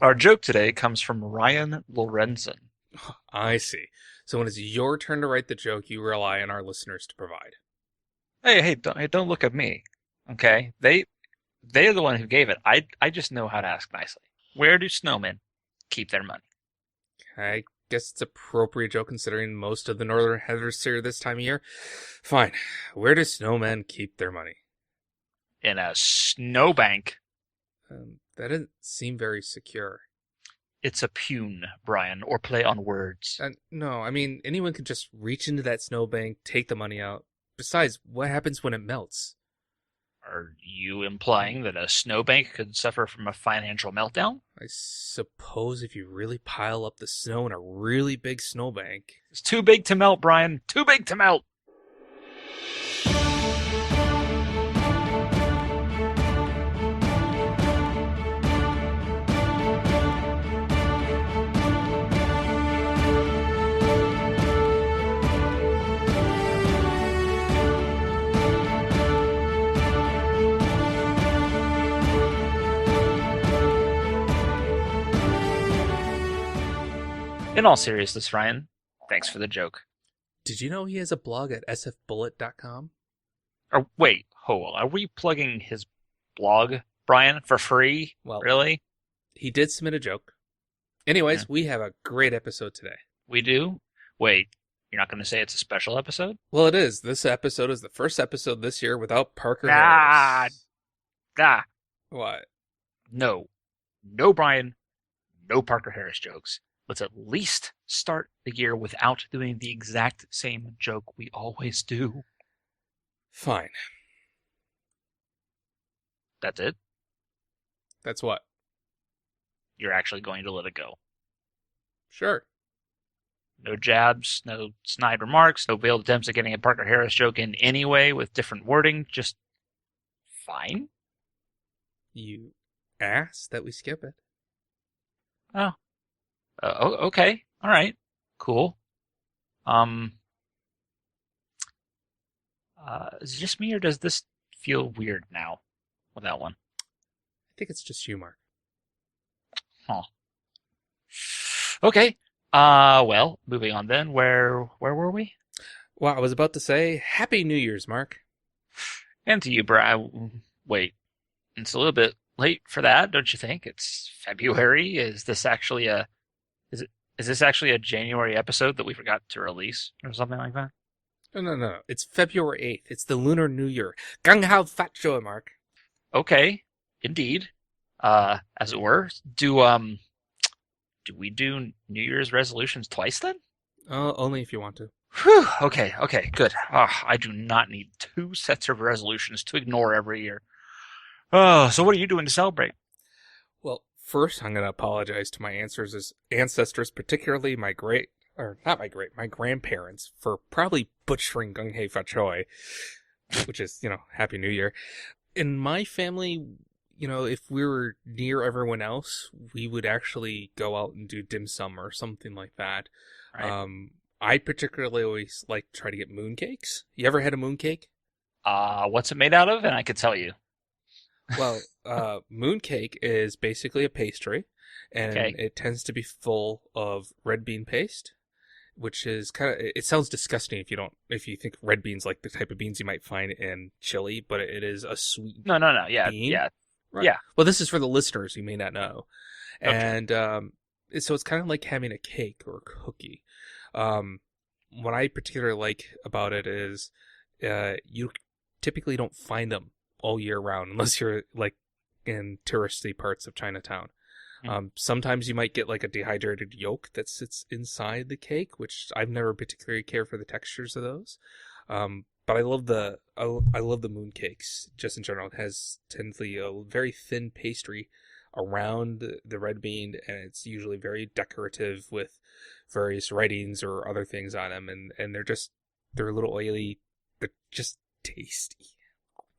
Our joke today comes from Ryan Lorenzen. I see. So when it's your turn to write the joke, you rely on our listeners to provide. Hey, don't look at me. Okay? They're the one who gave it. I just know how to ask nicely. Where do snowmen keep their money? I guess it's appropriate joke considering most of the northern hemisphere this time of year. Fine. Where do snowmen keep their money? In a snowbank. That doesn't seem very secure. It's a pun, Brian, or play on words. No, I mean, anyone could just reach into that snowbank, take the money out. Besides, what happens when it melts? Are you implying that a snowbank could suffer from a financial meltdown? I suppose if you really pile up the snow in a really big snowbank. It's too big to melt, Brian. Too big to melt. In all seriousness, Ryan, thanks for the joke. Did you know he has a blog at sfbullet.com? Or wait, hold on. Are we plugging his blog, Brian, for free? Well, Really? he did submit a joke. Yeah. Anyways, we have a great episode today. We do? Wait, you're not going to say it's a special episode? Well, it is. This episode is the first episode this year without Parker Ah, Harris. ah, What? no. No, Brian. No Parker Harris jokes. Let's at least start the year without doing the exact same joke we always do. Fine. That's it? That's what? You're actually going to let it go. Sure. No jabs, no snide remarks, no veiled attempts at getting a Parker Harris joke in any way with different wording. Just fine. You asked that we skip it. Oh, okay. All right. Cool. Um, is it just me or does this feel weird now with that one? I think it's just humor. Huh. Okay. Well, moving on then. Where were we? Well, I was about to say, Happy New Year's, Mark. And to you, Brian. Wait, it's a little bit late for that, don't you think? It's February. Is this actually a January episode that we forgot to release or something like that? No. It's February 8th. It's the Lunar New Year. Gung Hao Fat Show, Mark. Okay, indeed. As it were. Do we do New Year's resolutions twice then? Only if you want to. Whew, okay, good. I do not need two sets of resolutions to ignore every year. Oh, so what are you doing to celebrate? Well, first I'm going to apologize to my ancestors, particularly my grandparents, for probably butchering Gung Hei Fat Choi, which is, Happy New Year. In my family, if we were near everyone else, we would actually go out and do dim sum or something like that. Right. I particularly always like to try to get mooncakes. You ever had a mooncake? What's it made out of? And I could tell you. Well, mooncake is basically a pastry, and Okay. it tends to be full of red bean paste, which is it sounds disgusting if you think red beans like the type of beans you might find in chili, but it is a sweet No. Yeah, bean. yeah, Right. yeah. Well, this is for the listeners who may not know. Okay. And so it's kind of like having a cake or a cookie. What I particularly like about it is you typically don't find them all year round unless you're like in touristy parts of Chinatown. Sometimes you might get like a dehydrated yolk that sits inside the cake, which I've never particularly cared for the textures of those. But I love I love the moon cakes just in general. It tends to be a very thin pastry around the red bean, and it's usually very decorative with various writings or other things on them, and they're a little oily. They're just tasty,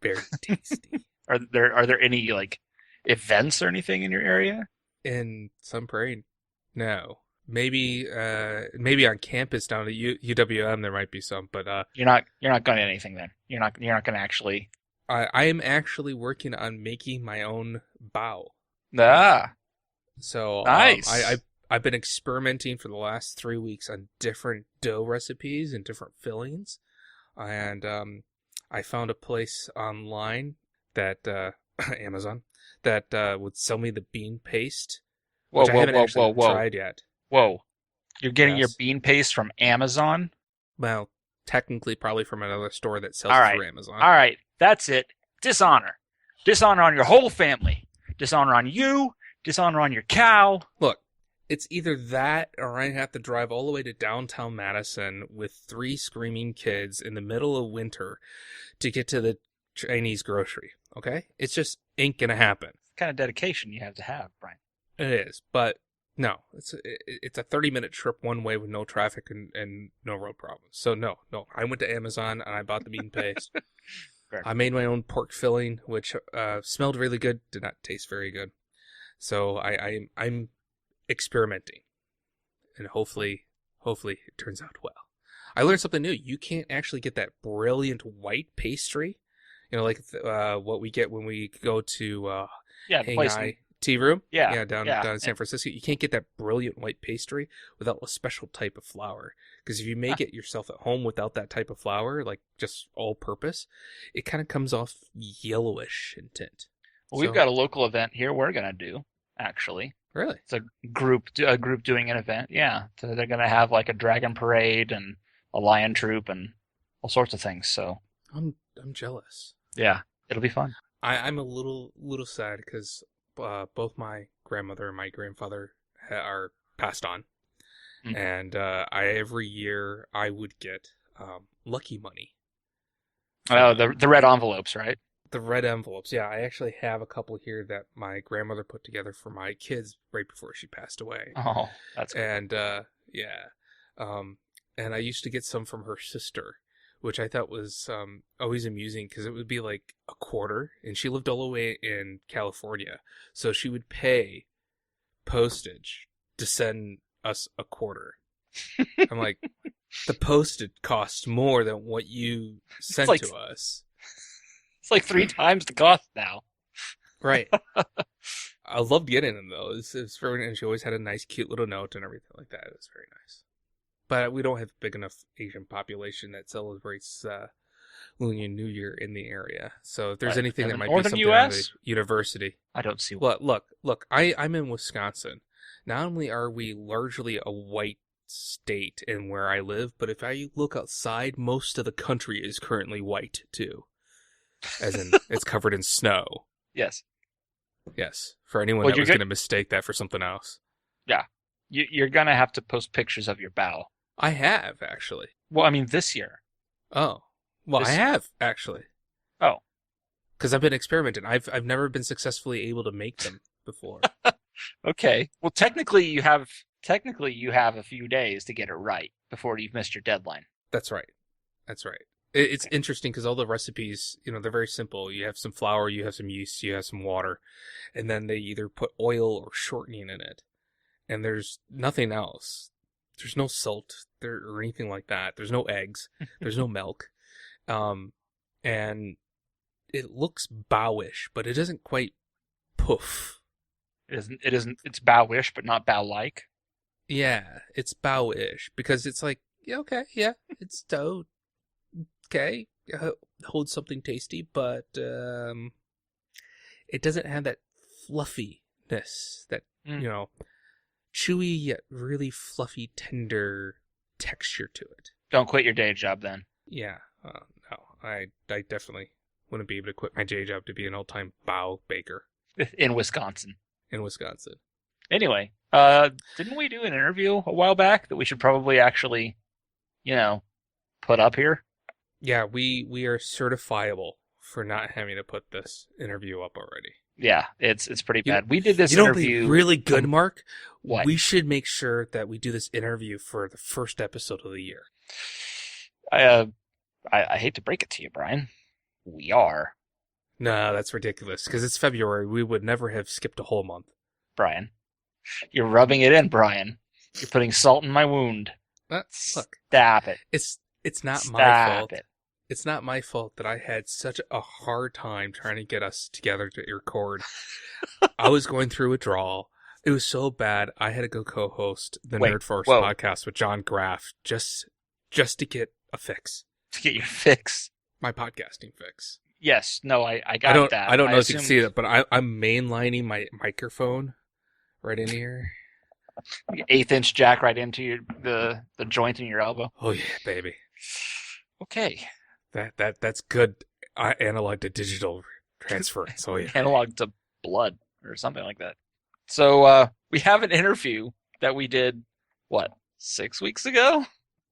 very tasty. Are there any like events or anything in your area? In Sun Prairie, no. Maybe on campus down at UWM there might be some, but You're not going to anything then. You're not going to actually. I am actually working on making my own bao. Ah. So Nice. I've been experimenting for the last 3 weeks on different dough recipes and different fillings, and I found a place online that Amazon that would sell me the bean paste, Whoa, which I whoa, haven't whoa, whoa, actually whoa, tried yet. whoa. You're getting your Yes. bean paste from Amazon? Well, technically, probably from another store that sells All it right. through Amazon. All right. That's it. Dishonor. Dishonor on your whole family. Dishonor on you. Dishonor on your cow. Look, it's either that or I have to drive all the way to downtown Madison with 3 screaming kids in the middle of winter to get to the Chinese grocery. Okay? It's just ain't gonna happen. What kind of dedication you have to have, Brian. It is, but no, it's a 30-minute trip one way with no traffic and no road problems. So no, I went to Amazon and I bought the bean paste. Fair. I made my own pork filling, which smelled really good, did not taste very good. So I'm experimenting, and hopefully it turns out well. I learned something new. You can't actually get that brilliant white pastry, like what we get when we go to Yeah, the place. Hangai Tea Room. Yeah, down in San Francisco. You can't get that brilliant white pastry without a special type of flour. Because if you make it yourself at home without that type of flour, like just all purpose, it kind of comes off yellowish in tint. Well, we've got a local event here we're gonna do, actually. Really? It's a group doing an event. Yeah, so they're gonna have like a dragon parade and a lion troop and all sorts of things. So I'm jealous. yeah, it'll be fun. I'm a little sad because both my grandmother and my grandfather are passed on, and every year I would get lucky money. Oh, the red envelopes, right? The red envelopes. Yeah, I actually have a couple here that my grandmother put together for my kids right before she passed away. Oh, that's cool. And yeah, and I used to get some from her sister, which I thought was always amusing because it would be like a quarter, and she lived all the way in California, so she would pay postage to send us a quarter. I'm like, the postage costs more than what you sent like, to us. It's like 3 times the cost now. Right. I loved getting them though. It was very, and she always had a nice, cute little note and everything like that. It was very nice. But we don't have a big enough Asian population that celebrates Lunar New Year in the area. So if there's anything that might be something at a university. I don't see why. Look, I'm in Wisconsin. Not only are we largely a white state in where I live, but if I look outside, most of the country is currently white too. As in, it's covered in snow. Yes. Yes. For anyone that was going to mistake that for something else. Yeah. You're going to have to post pictures of your bow. I have, actually. Well, I mean, this year. Oh. Well, I have, actually. Oh. Because I've been experimenting. I've never been successfully able to make them before. Okay. Well, technically you have a few days to get it right before you've missed your deadline. That's right. It's interesting because all the recipes, they're very simple. You have some flour, you have some yeast, you have some water, and then they either put oil or shortening in it. And there's nothing else. There's no salt or anything like that. There's no eggs. There's no milk. And it looks bowish, but it doesn't quite poof. It isn't, it's bowish, but not bow-like. Yeah, it's bowish because it's like, yeah, okay, yeah, it's dough. Okay, holds something tasty, but it doesn't have that fluffiness, that, chewy yet really fluffy, tender texture to it. Don't quit your day job then. Yeah, no, I definitely wouldn't be able to quit my day job to be an old-time bow baker. In Wisconsin. Anyway, didn't we do an interview a while back that we should probably actually, put up here? Yeah, we are certifiable for not having to put this interview up already. Yeah, it's pretty bad. We did this interview. You know what'd be really good, Mark? What? We should make sure that we do this interview for the first episode of the year. I hate to break it to you, Brian. We are. No, that's ridiculous, because it's February. We would never have skipped a whole month. Brian, you're rubbing it in, Brian. You're putting salt in my wound. Look. Stop it. It's not Stop my fault. It. It's not my fault that I had such a hard time trying to get us together to record. I was going through withdrawal. It was so bad. I had to go co-host the Wait, Nerd Force whoa. podcast with John Graff just to get a fix, To get your fix. my podcasting fix. Yes, no, I got that. I don't know if you can assumed see it, but I'm mainlining my microphone right in here. 1/8-inch jack right into the joint in your elbow. Oh yeah, baby. Okay. That's good. Analog to digital transference. Oh yeah. Analog to blood or something like that. So we have an interview that we did, 6 weeks ago?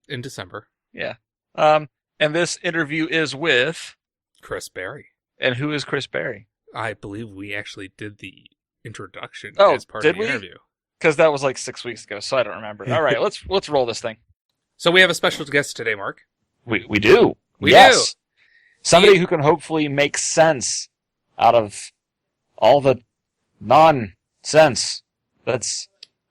In December. Yeah. And this interview is with... Chris Berry. And who is Chris Berry? I believe we actually did the introduction Oh, as part did of the we? interview. Because that was 6 weeks ago, so I don't remember. All right, let's roll this thing. So we have a special guest today, Mark. We do. We yes. do. Somebody who can hopefully make sense out of all the nonsense. That's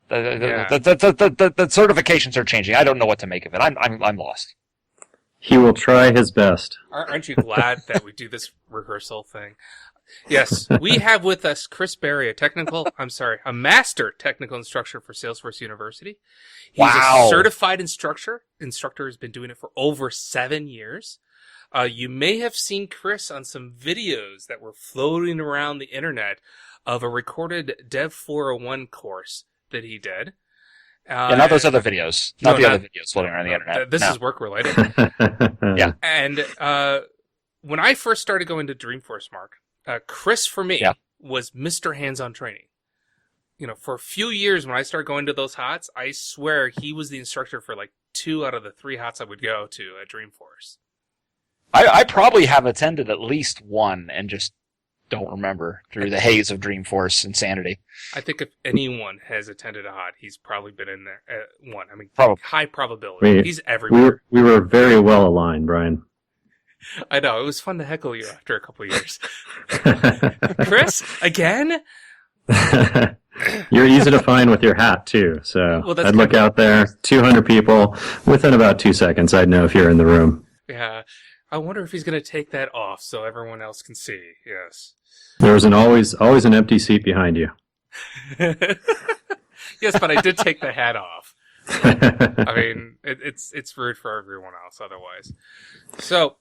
the certifications are changing. I don't know what to make of it. I'm lost. He will try his best. Aren't you glad that we do this rehearsal thing? Yes, we have with us Chris Berry, a master technical instructor for Salesforce University. He's Wow. a certified instructor. Instructor has been doing it for over 7 years. You may have seen Chris on some videos that were floating around the internet of a recorded Dev 401 course that he did. Not those other videos. Not the other videos floating around the internet. This No. is work related. Yeah. And when I first started going to Dreamforce, Mark, Chris for me was Mr. Hands-on Training. For a few years when I started going to those hots, I swear he was the instructor for 2 out of the 3 hots I would go to at Dreamforce. I probably have attended at least one and just don't remember through the haze of Dreamforce insanity. I think if anyone has attended a hot, he's probably been in there one. I mean, Probably. high probability. He's everywhere. We were very well aligned, Brian. I know. It was fun to heckle you after a couple of years. Chris, again? You're easy to find with your hat, too. So I'd look out there, 200 people. Within about 2 seconds, I'd know if you're in the room. Yeah. I wonder if he's going to take that off so everyone else can see. Yes. There was always an empty seat behind you. Yes, but I did take the hat off. I mean, it's rude for everyone else otherwise. So,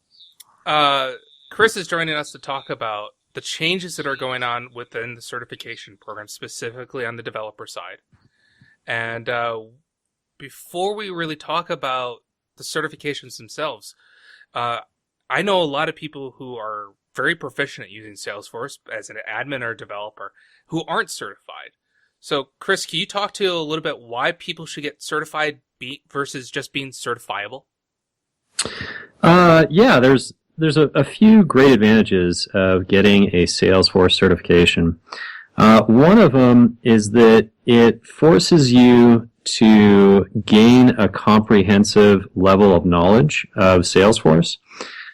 Chris is joining us to talk about the changes that are going on within the certification program, specifically on the developer side. And before we really talk about the certifications themselves, I know a lot of people who are very proficient at using Salesforce as an admin or developer who aren't certified. So, Chris, can you talk to a little bit why people should get certified versus just being certifiable? Yeah, there's a few great advantages of getting a Salesforce certification. One of them is that it forces you to gain a comprehensive level of knowledge of Salesforce.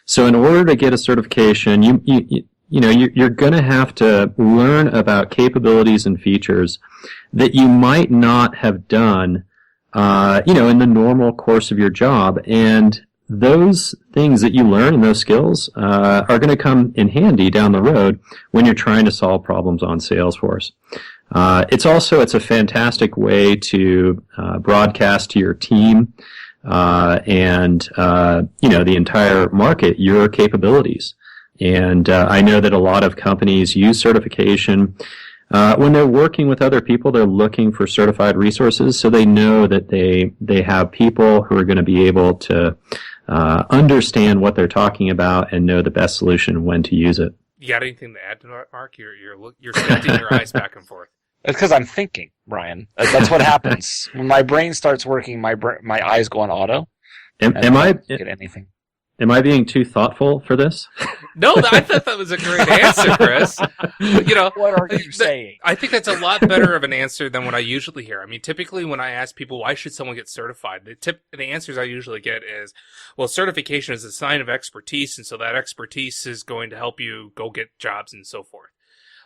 So in order to get a certification, you're going to have to learn about capabilities and features that you might not have done, in the normal course of your job. And those things that you learn and those skills are going to come in handy down the road when you're trying to solve problems on Salesforce. It's a fantastic way to broadcast to your team and the entire market your capabilities. And I know that a lot of companies use certification. When they're working with other people, they're looking for certified resources, so they know that they have people who are going to be able to understand what they're talking about and know the best solution and when to use it. You got anything to add to that, Mark? You're squinting your eyes back and forth. It's because I'm thinking, Brian. That's what happens. When my brain starts working, my eyes go on auto. Am I get anything? Am I being too thoughtful for this? No, I thought that was a great answer, Chris. What are you saying? I think that's a lot better of an answer than what I usually hear. I mean, typically when I ask people, why should someone get certified? The answers I usually get is, well, certification is a sign of expertise, and so that expertise is going to help you go get jobs and so forth.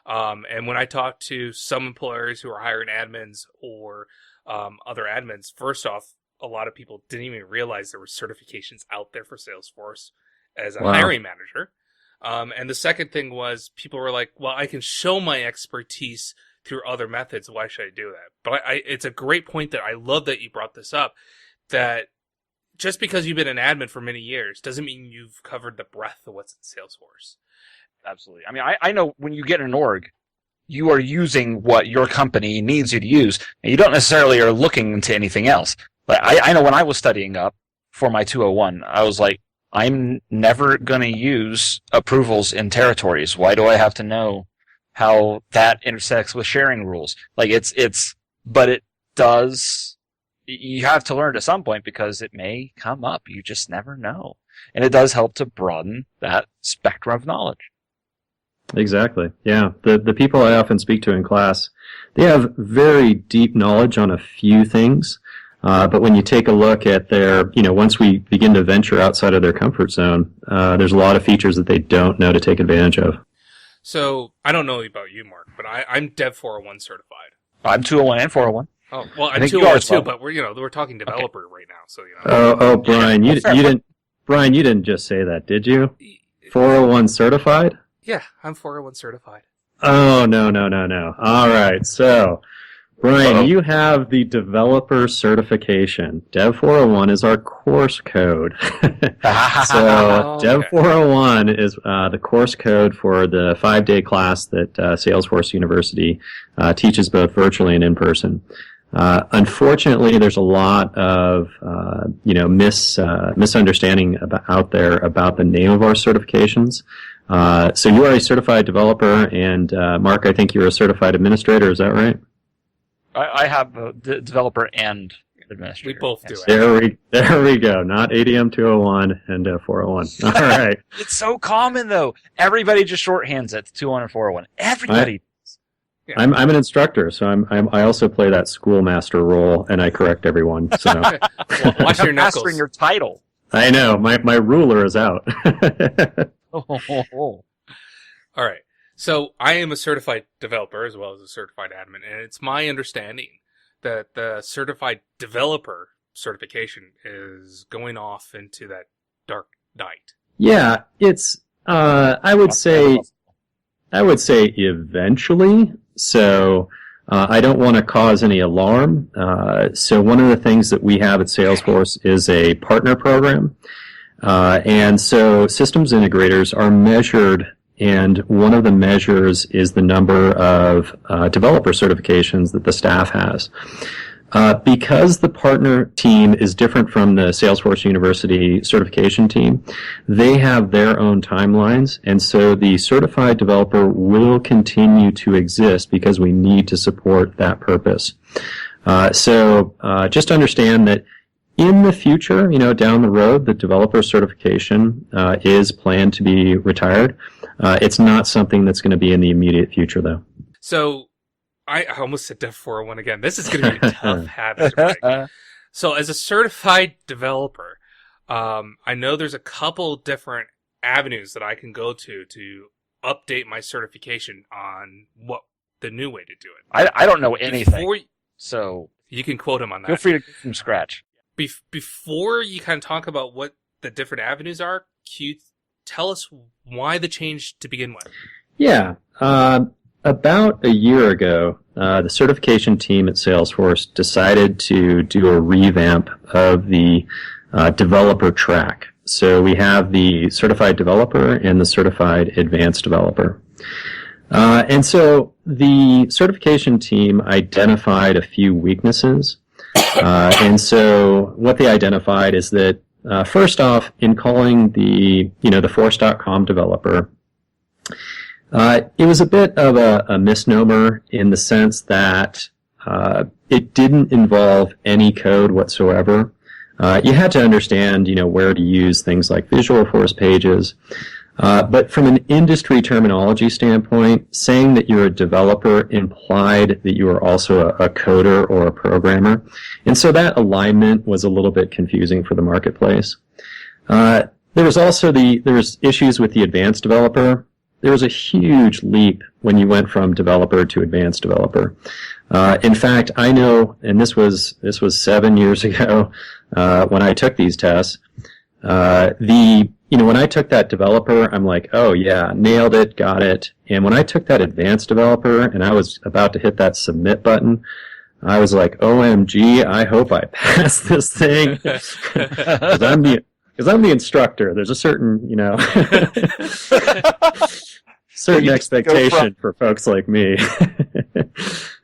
And when I talk to some employers who are hiring admins or other admins, first off, a lot of people didn't even realize there were certifications out there for Salesforce as a hiring manager. And the second thing was people were like, well, I can show my expertise through other methods, why should I do that? But it's a great point that I love that you brought this up, that just because you've been an admin for many years doesn't mean you've covered the breadth of what's in Salesforce. Absolutely. I mean, I know when you get an org, you are using what your company needs you to use, and you don't necessarily are looking into anything else. But I know when I was studying up for my 201, I was like, I'm never going to use approvals in territories. Why do I have to know how that intersects with sharing rules? Like, but it does, you have to learn at some point because it may come up. You just never know. And it does help to broaden that spectrum of knowledge. Exactly. Yeah. The people I often speak to in class, they have very deep knowledge on a few things. But when you take a look at their, once we begin to venture outside of their comfort zone, there's a lot of features that they don't know to take advantage of. So, I don't know about you, Mark, but I'm Dev 401 certified. I'm 201 and 401. Oh, well, I'm 201 too, but we're talking developer right now, so, Oh, Brian, you didn't just say that, did you? 401 certified? Yeah, I'm 401 certified. Oh, no. All right, so, Brian, you have the developer certification. Dev 401 is our course code. So, Dev 401 is the course code for the 5-day class that Salesforce University teaches both virtually and in person. Unfortunately, there's a lot of misunderstanding out there about the name of our certifications. So you are a certified developer, and Mark, I think you're a certified administrator. Is that right? I have a developer and administrator. We both do. There we go. Not ADM 201 and 401. All right. It's so common though. Everybody just shorthands it to 201 and 401. Everybody. Yeah. I'm an instructor, so I also play that schoolmaster role, and I correct everyone. So well, watch your knuckles. Mastering your title. I know my ruler is out. All right. So I am a certified developer as well as a certified admin, and it's my understanding that the certified developer certification is going off into that dark night. Yeah, it's I would say eventually. So I don't want to cause any alarm. So one of the things that we have at Salesforce is a partner program. And so systems integrators are measured, and one of the measures is the number of developer certifications that the staff has. Because the partner team is different from the Salesforce University certification team, they have their own timelines, and so the certified developer will continue to exist because we need to support that purpose. So just understand that in the future, down the road, the developer certification is planned to be retired. It's not something that's going to be in the immediate future, though. So I almost said Dev 401 again. This is going to be a tough habit to break. So as a certified developer, I know there's a couple different avenues that I can go to update my certification on what the new way to do it. I don't know anything, so you can quote him on that. Feel free to go from scratch. Before you kind of talk about what the different avenues are, can you tell us why the change to begin with? Yeah. About a year ago, the certification team at Salesforce decided to do a revamp of the developer track. So we have the certified developer and the certified advanced developer. And so the certification team identified a few weaknesses. And so what they identified is that, first off, in calling the Force.com developer, it was a bit of a misnomer in the sense that it didn't involve any code whatsoever. You had to understand, where to use things like Visual Force pages. But from an industry terminology standpoint, saying that you're a developer implied that you are also a coder or a programmer. And so that alignment was a little bit confusing for the marketplace. There was issues with the advanced developer. There was a huge leap when you went from developer to advanced developer. In fact, I know, and this was 7 years ago when I took these tests. The when I took that developer, I'm like, oh yeah, nailed it, got it. And when I took that advanced developer and I was about to hit that submit button, I was like, OMG, I hope I pass this thing. Because I'm the instructor. There's a certain, certain expectation for folks like me.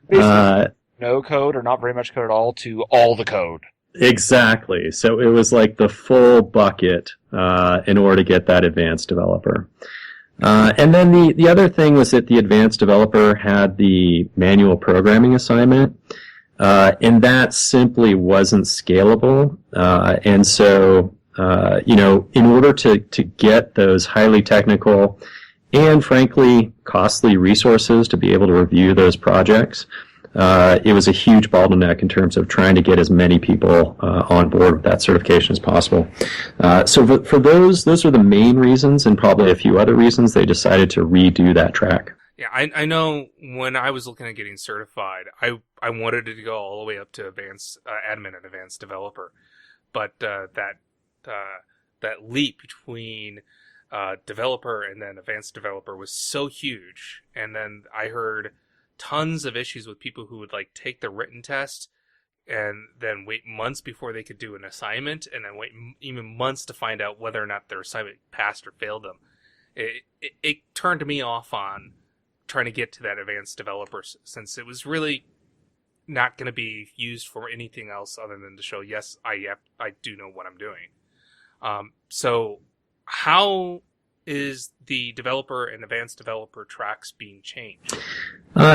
No code or not very much code at all to all the code. Exactly. So it was like the full bucket in order to get that advanced developer. And then the other thing was that the advanced developer had the manual programming assignment, and that simply wasn't scalable. And so, in order to get those highly technical and frankly costly resources to be able to review those projects, it was a huge bottleneck in terms of trying to get as many people on board with that certification as possible. So for those are the main reasons, and probably a few other reasons they decided to redo that track. Yeah, I know when I was looking at getting certified, I wanted it to go all the way up to advanced admin and advanced developer, but that leap between developer and then advanced developer was so huge, and then I heard tons of issues with people who would take the written test and then wait months before they could do an assignment, and then wait even months to find out whether or not their assignment passed or failed them. It turned me off on trying to get to that advanced developer, since it was really not going to be used for anything else other than to show, yes, I do know what I'm doing. So how is the developer and advanced developer tracks being changed?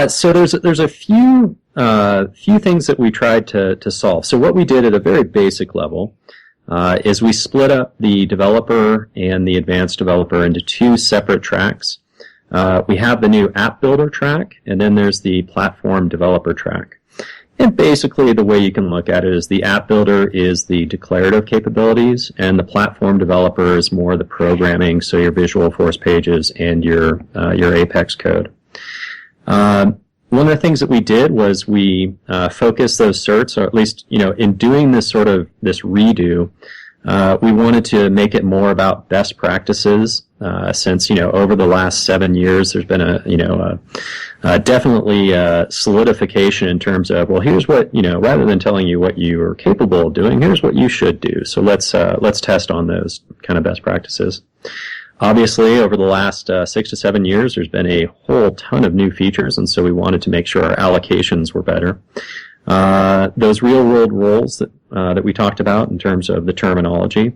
So there's a few things that we tried to solve. So what we did at a very basic level is we split up the developer and the advanced developer into two separate tracks. We have the new app builder track, and then there's the platform developer track. And basically the way you can look at it is the app builder is the declarative capabilities, and the platform developer is more the programming, so your Visual Force pages and your Apex code. One of the things that we did was we focused those certs, or at least, in doing this this redo, we wanted to make it more about best practices, since, over the last 7 years, there's been definitely solidification in terms of, well, here's what, rather than telling you what you are capable of doing, here's what you should do. So let's test on those kind of best practices. Obviously, over the last 6 to 7 years, there's been a whole ton of new features, and so we wanted to make sure our allocations were better. Those real-world roles that we talked about in terms of the terminology.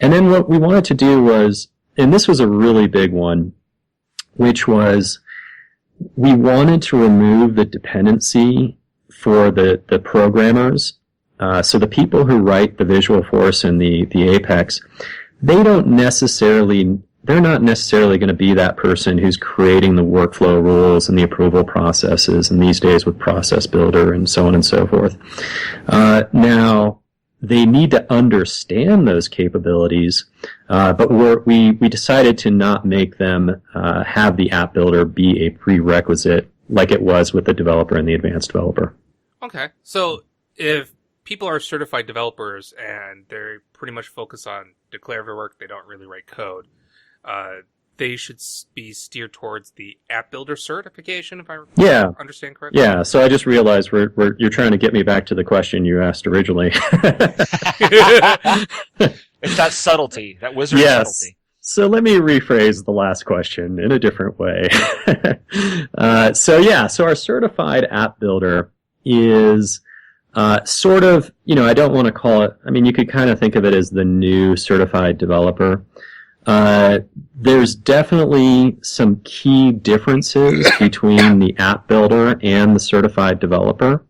And then what we wanted to do was, and this was a really big one, which was we wanted to remove the dependency for the programmers. So the people who write the Visual Force and the Apex, they're not necessarily going to be that person who's creating the workflow rules and the approval processes, and these days with Process Builder and so on and so forth. Now, they need to understand those capabilities, but we decided to not make them have the app builder be a prerequisite like it was with the developer and the advanced developer. Okay, so if people are certified developers and they pretty much focus on declarative work, they don't really write code, they should be steered towards the app builder certification, if I understand correctly. Yeah, so I just realized you're trying to get me back to the question you asked originally. It's that subtlety, that wizard subtlety. So let me rephrase the last question in a different way. So our certified app builder is sort of, I don't want to call it, you could kind of think of it as the new certified developer. There's definitely some key differences between the app builder and the certified developer.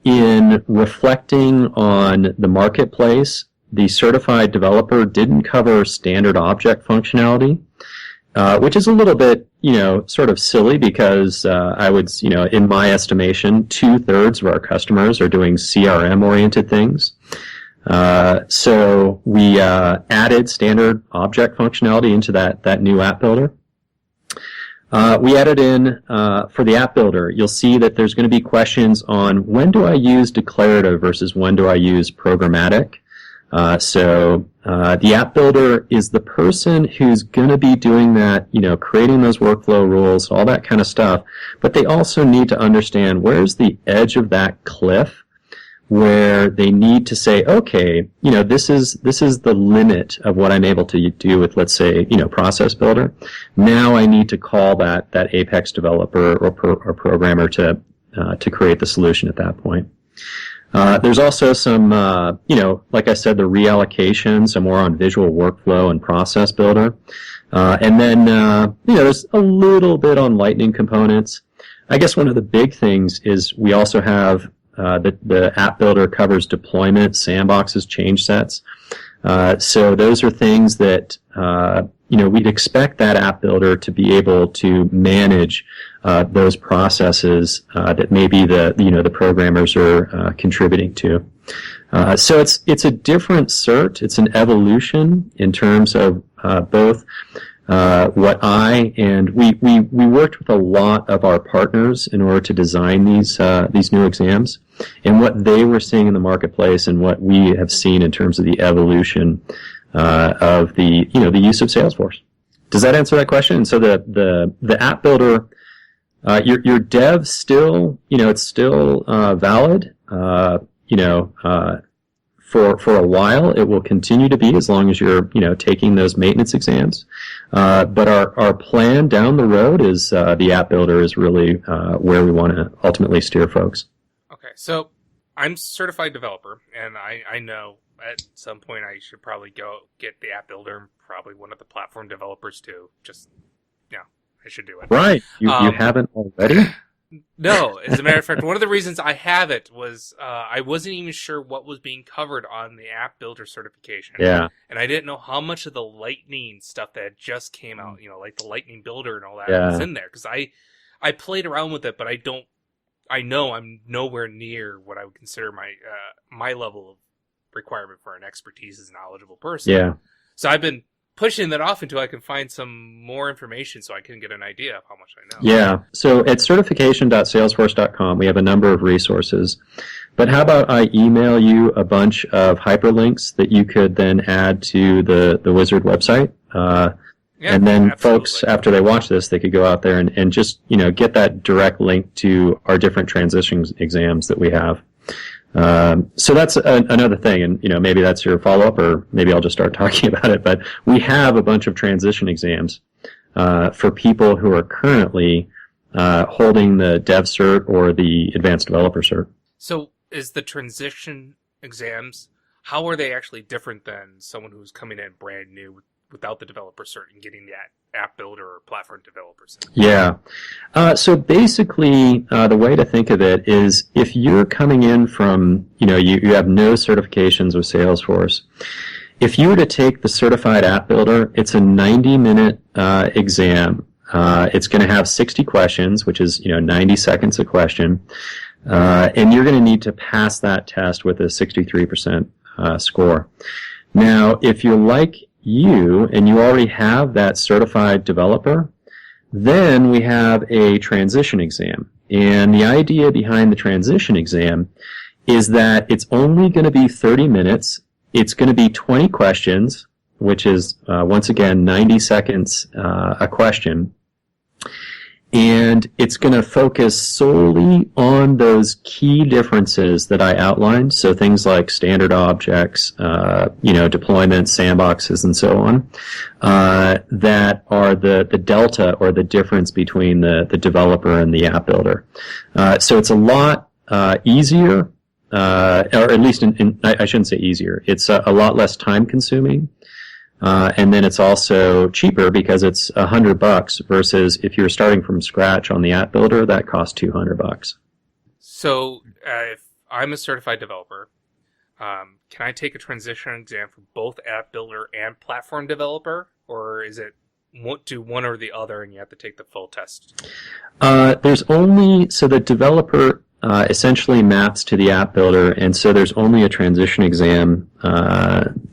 In reflecting on the marketplace, the certified developer didn't cover standard object functionality, which is a little bit, sort of silly because I would, in my estimation, 2/3 of our customers are doing CRM-oriented things. So we added standard object functionality into that new app builder. We added in, for the app builder, you'll see that there's going to be questions on when do I use declarative versus when do I use programmatic. So the app builder is the person who's going to be doing that, creating those workflow rules, all that kind of stuff. But they also need to understand where's the edge of that cliff where they need to say, okay, this is the limit of what I'm able to do with, let's say, Process Builder. Now I need to call that Apex developer or programmer to create the solution at that point. There's also some, like I said, the reallocation, some more on visual workflow and Process Builder. And then, there's a little bit on Lightning components. I guess one of the big things is we also have the app builder covers deployment, sandboxes, change sets. So those are things that, we'd expect that app builder to be able to manage those processes that maybe the programmers are contributing to. So it's a different cert. It's an evolution in terms of both what we worked with a lot of our partners in order to design these new exams, and what they were seeing in the marketplace and what we have seen in terms of the evolution of the use of Salesforce. Does that answer that question? And so the app builder, your dev still, it's still valid. For a while, it will continue to be as long as you're, taking those maintenance exams. But our plan down the road is the app builder is really where we want to ultimately steer folks. Okay, so I'm certified developer, and I know at some point I should probably go get the app builder and probably one of the platform developers too. I should do it. Right. You haven't already? No, as a matter of fact, one of the reasons I have it was I wasn't even sure what was being covered on the app builder certification. Yeah. And I didn't know how much of the Lightning stuff that just came out, like the Lightning builder and all that was in there. Because I played around with it, but I know I'm nowhere near what I would consider my level of requirement for an expertise as a knowledgeable person. Yeah. So I've been pushing that off until I can find some more information so I can get an idea of how much I know. Yeah. So at certification.salesforce.com, we have a number of resources. But how about I email you a bunch of hyperlinks that you could then add to the Wizard website? And then absolutely. Folks, after they watch this, they could go out there and just, get that direct link to our different transition exams that we have. So that's another thing, and maybe that's your follow-up, or maybe I'll just start talking about it. But we have a bunch of transition exams for people who are currently holding the Dev Cert or the Advanced Developer Cert. So, is the transition exams, how are they actually different than someone who's coming in brand new without the Developer Cert and getting that app builder or platform developer cert? Yeah. So basically, the way to think of it is if you're coming in from, you have no certifications with Salesforce, if you were to take the Certified App Builder, it's a 90-minute exam. It's going to have 60 questions, which is, 90 seconds a question. And you're going to need to pass that test with a 63% score. Now, if you're like you and you already have that certified developer, then we have a transition exam. And the idea behind the transition exam is that it's only going to be 30 minutes. It's going to be 20 questions, which is, once again, 90 seconds a question. And it's going to focus solely on those key differences that I outlined. So things like standard objects, deployments, sandboxes, and so on, that are the delta or the difference between the developer and the app builder. So it's a lot easier, or at least I shouldn't say easier. It's a lot less time consuming. And then it's also cheaper because it's $100 versus if you're starting from scratch on the app builder, that costs $200. So if I'm a certified developer, can I take a transition exam for both app builder and platform developer, or is it do one or the other and you have to take the full test? So the developer essentially maps to the app builder, and so there's only a transition exam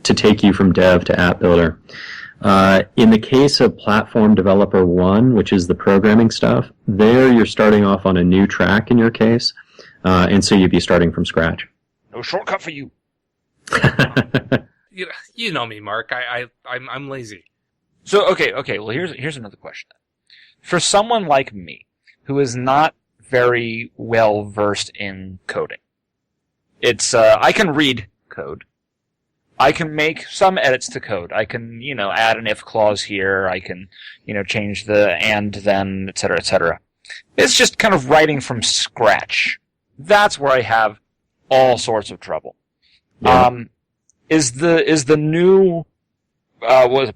to take you from dev to app builder. In the case of Platform Developer 1, which is the programming stuff, there you're starting off on a new track in your case, and so you'd be starting from scratch. No shortcut for you. You know me, Mark. I'm lazy. So okay. Well, here's another question. For someone like me, who is not very well versed in coding, it's I can read code. I can make some edits to code. I can, add an if clause here. I can, change the and, then, etc., etc. It's just kind of writing from scratch. That's where I have all sorts of trouble. Yeah. Is the new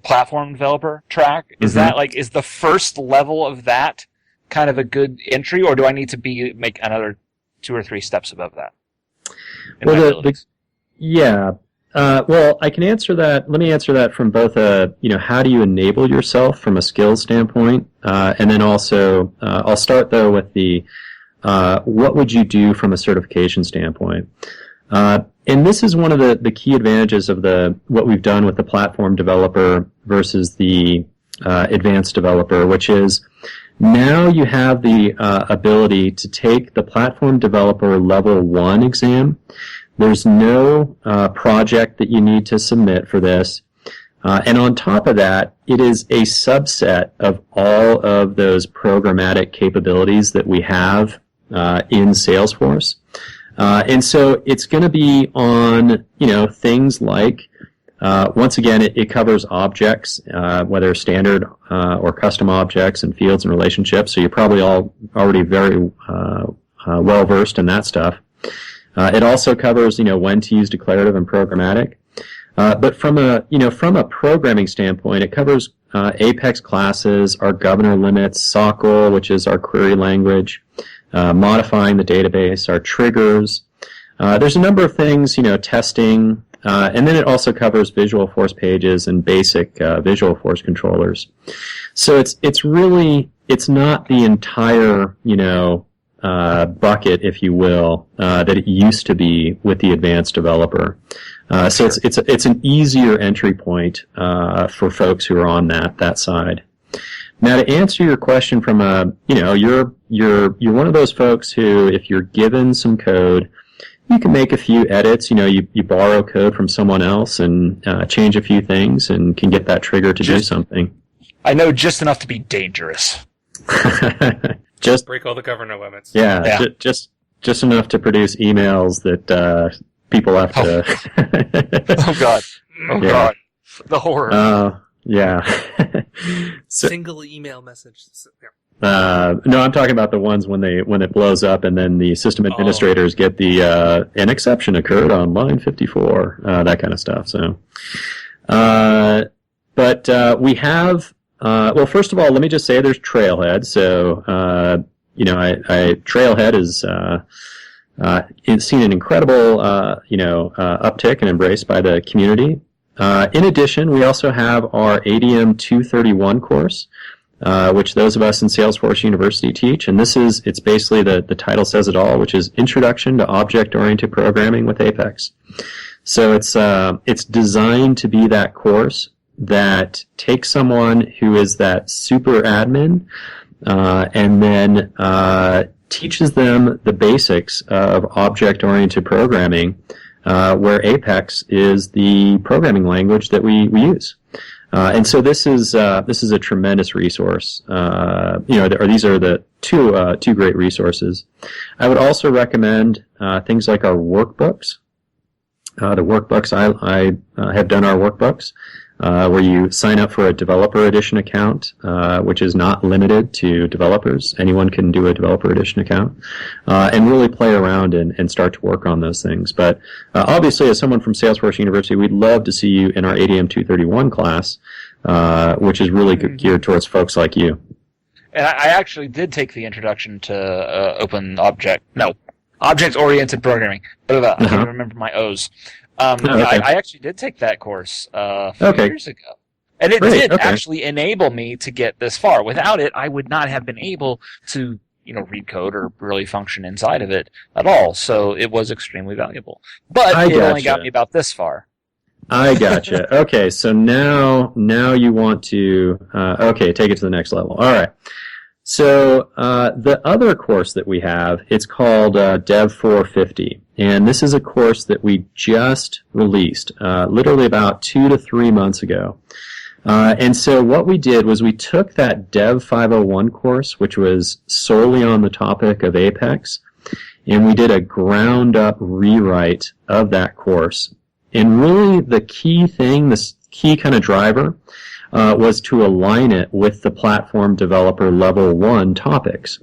platform developer track? Is that is the first level of that kind of a good entry, or do I need to make another 2 or 3 steps above that? Yeah. Well, I can answer that. Let me answer that from both how do you enable yourself from a skills standpoint, and then also I'll start though with the what would you do from a certification standpoint. And this is one of the key advantages of what we've done with the platform developer versus the advanced developer, which is now you have the ability to take the platform developer level 1 exam. There's no project that you need to submit for this. And on top of that, it is a subset of all of those programmatic capabilities that we have in Salesforce. And so it's going to be on, things like, once again, it covers objects, whether standard or custom objects and fields and relationships. So you're probably all already very well versed in that stuff. It also covers, when to use declarative and programmatic. But from a programming standpoint, it covers Apex classes, our governor limits, SOCL, which is our query language, modifying the database, our triggers. There's a number of things, testing, and then it also covers Visual Force pages and basic Visual Force controllers. So it's not the entire, bucket, if you will, that it used to be with the advanced developer. So it's an easier entry point for folks who are on that side. Now, to answer your question from you're one of those folks who, if you're given some code, you can make a few edits. You borrow code from someone else and change a few things and can get that trigger to do something. I know just enough to be dangerous. Just break all the governor limits. Yeah. Just enough to produce emails that people have to. Oh God! God! The horror. Yeah. Single email message. No, I'm talking about the ones when it blows up and then the system administrators get the an exception occurred on line 54, that kind of stuff. So, but we have. Well, first of all, let me just say there's Trailhead. So, Trailhead is seen an incredible, uptick and embraced by the community. In addition, we also have our ADM 231 course, which those of us in Salesforce University teach, and it's basically the title says it all, which is Introduction to Object-Oriented Programming with Apex. So it's designed to be that course that takes someone who is that super admin, and then teaches them the basics of object-oriented programming, where Apex is the programming language that we use. And so this is a tremendous resource. These are the two great resources. I would also recommend things like our workbooks. The workbooks, I have done our workbooks, where you sign up for a developer edition account, which is not limited to developers. Anyone can do a developer edition account, and really play around and start to work on those things. But obviously, as someone from Salesforce University, we'd love to see you in our ADM 231 class, which is really geared towards folks like you. And I actually did take the introduction to object-oriented programming. But I can't remember my O's. Okay. I actually did take that course a few years ago. And it did actually enable me to get this far. Without it, I would not have been able to, read code or really function inside of it at all. So it was extremely valuable. But it only got me about this far. I gotcha. Okay, so now you want to take it to the next level. All right. So the other course that we have, it's called Dev 450, and this is a course that we just released, literally about 2 to 3 months ago. And so what we did was we took that Dev 501 course, which was solely on the topic of Apex, and we did a ground-up rewrite of that course. And really the key thing, this key kind of driver, was to align it with the platform developer level 1 topics.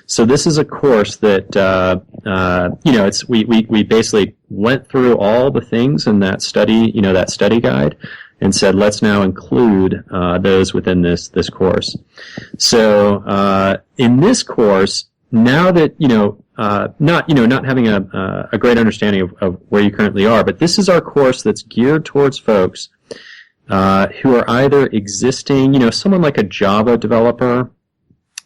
So this is a course that, we basically went through all the things in that study, that study guide, and said, let's now include those within this course. So in this course, now that not having a great understanding of where you currently are, but this is our course that's geared towards folks who are either existing, someone like a Java developer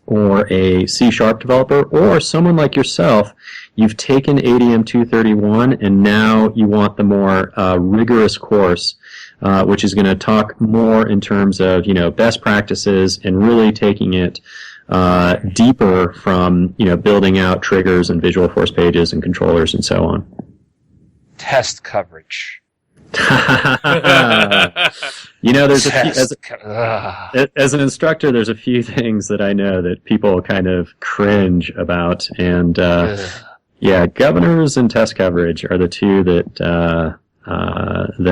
or a C# developer, or someone like yourself. You've taken ADM 231 and now you want the more rigorous course, which is going to talk more in terms of best practices and really taking it deeper from building out triggers and Visualforce pages and controllers and so on. Test coverage. There's a few, as an instructor, there's a few things that I know that people kind of cringe about, and governors and test coverage are the two that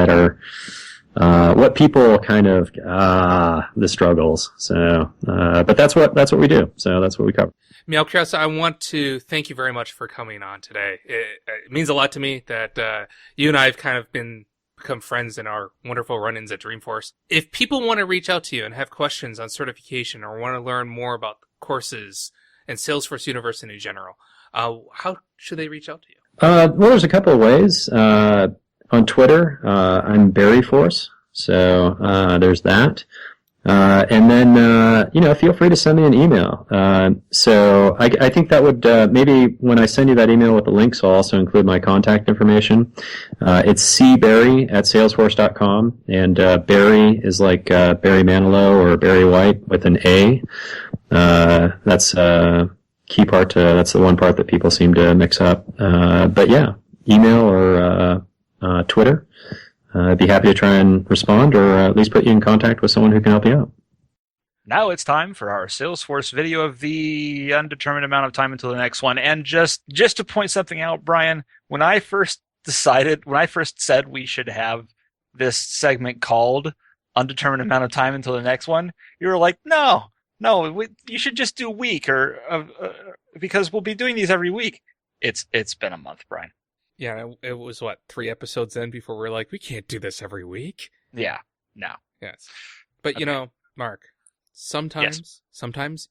are what people kind of the struggles. So, but that's what we do. So that's what we cover. Meowcast, I want to thank you very much for coming on today. It means a lot to me that you and I have kind of become friends in our wonderful run-ins at Dreamforce. If people want to reach out to you and have questions on certification or want to learn more about courses and Salesforce University in general, how should they reach out to you? Well, there's a couple of ways. On Twitter, I'm Barryforce, so there's that. And then, feel free to send me an email. So I think that would, maybe when I send you that email with the links, I'll also include my contact information. It's cbarry@salesforce.com, and Barry is like Barry Manilow or Barry White with an A. That's a key part that's the one part that people seem to mix up. But yeah, email or Twitter. I'd be happy to try and respond, or at least put you in contact with someone who can help you out. Now it's time for our Salesforce video of the undetermined amount of time until the next one. And just to point something out, Brian, when I first said we should have this segment called undetermined amount of time until the next one, you were like, no, you should just do week, or because we'll be doing these every week. It's been a month, Brian. Yeah, it was, 3 episodes in before we're like, we can't do this every week? Yeah, no. Yes. But, Okay. Mark, sometimes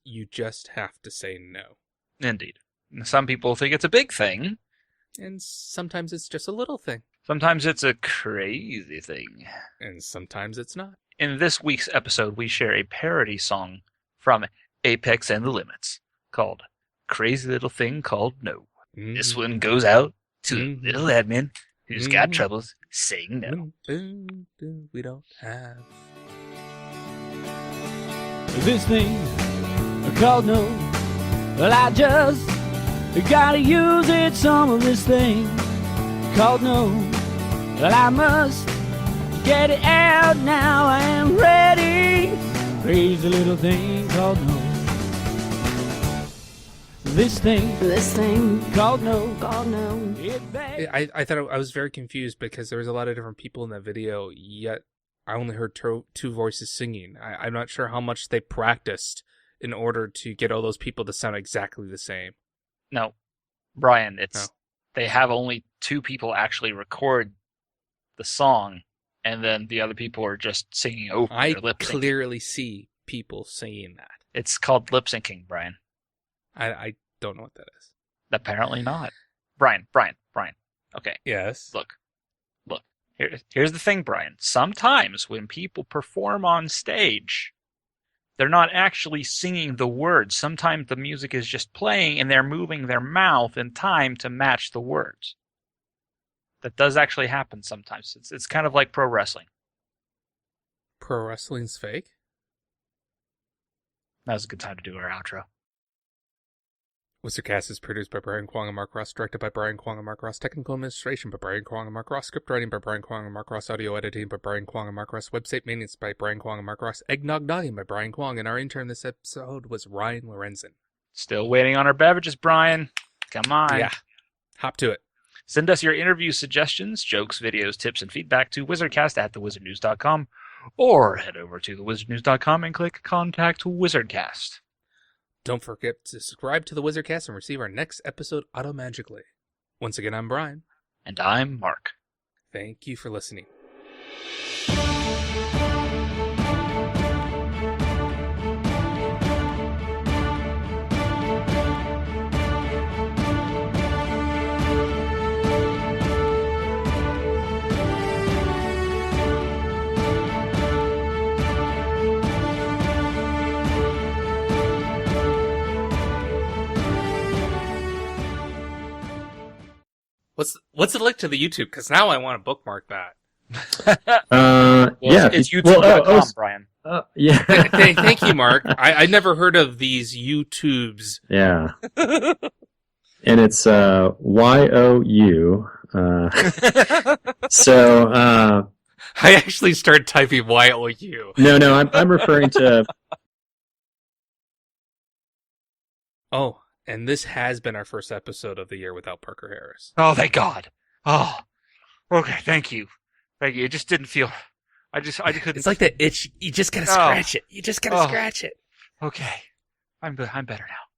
you just have to say no. Indeed. Some people think it's a big thing. And sometimes it's just a little thing. Sometimes it's a crazy thing. And sometimes it's not. In this week's episode, we share a parody song from Apex and the Limits called Crazy Little Thing Called No. Mm-hmm. This one goes out to little admin who's got troubles saying no. We don't have this thing called no. Well, I just gotta use it, some of this thing called no. Well, I must get it out now. I am ready. Crazy little thing called no. This thing called no. I thought I was very confused because there was a lot of different people in that video, yet I only heard two voices singing. I'm not sure how much they practiced in order to get all those people to sound exactly the same. No, Brian, they have only 2 people actually record the song, and then the other people are just singing over I their lip syncing. clearly see people singing that. It's called lip syncing, Brian. I don't know what that is. Apparently not. Brian. Okay. Yes. Look. Here's the thing, Brian. Sometimes when people perform on stage, they're not actually singing the words. Sometimes the music is just playing and they're moving their mouth in time to match the words. That does actually happen sometimes. It's kind of like pro wrestling. Pro wrestling's fake? That was a good time to do our outro. WizardCast is produced by Brian Kwong and Mark Ross, directed by Brian Kwong and Mark Ross, technical administration by Brian Kwong and Mark Ross, script writing by Brian Kwong and Mark Ross, audio editing by Brian Kwong and Mark Ross, website maintenance by Brian Kwong and Mark Ross, eggnog nogging by Brian Kwong, and our intern this episode was Ryan Lorenzen. Still waiting on our beverages, Brian. Come on. Yeah, hop to it. Send us your interview suggestions, jokes, videos, tips, and feedback to wizardcast@thewizardnews.com, or head over to thewizardnews.com and click Contact Wizardcast. Don't forget to subscribe to the WizardCast and receive our next episode automagically. Once again, I'm Brian. And I'm Mark. Thank you for listening. What's the link to the YouTube? Because now I want to bookmark that. Yeah, it's youtube.com, Brian. Yeah. Thank you, Mark. I never heard of these YouTubes. Yeah. And it's YOU. So I actually started typing YOU. No, I'm referring to. Oh, and this has been our first episode of the year without Parker Harris. Oh, thank God. Oh, okay. Thank you. It just didn't feel. I couldn't. It's like that itch. You just gotta scratch it. You just gotta scratch it. Okay. I'm better now.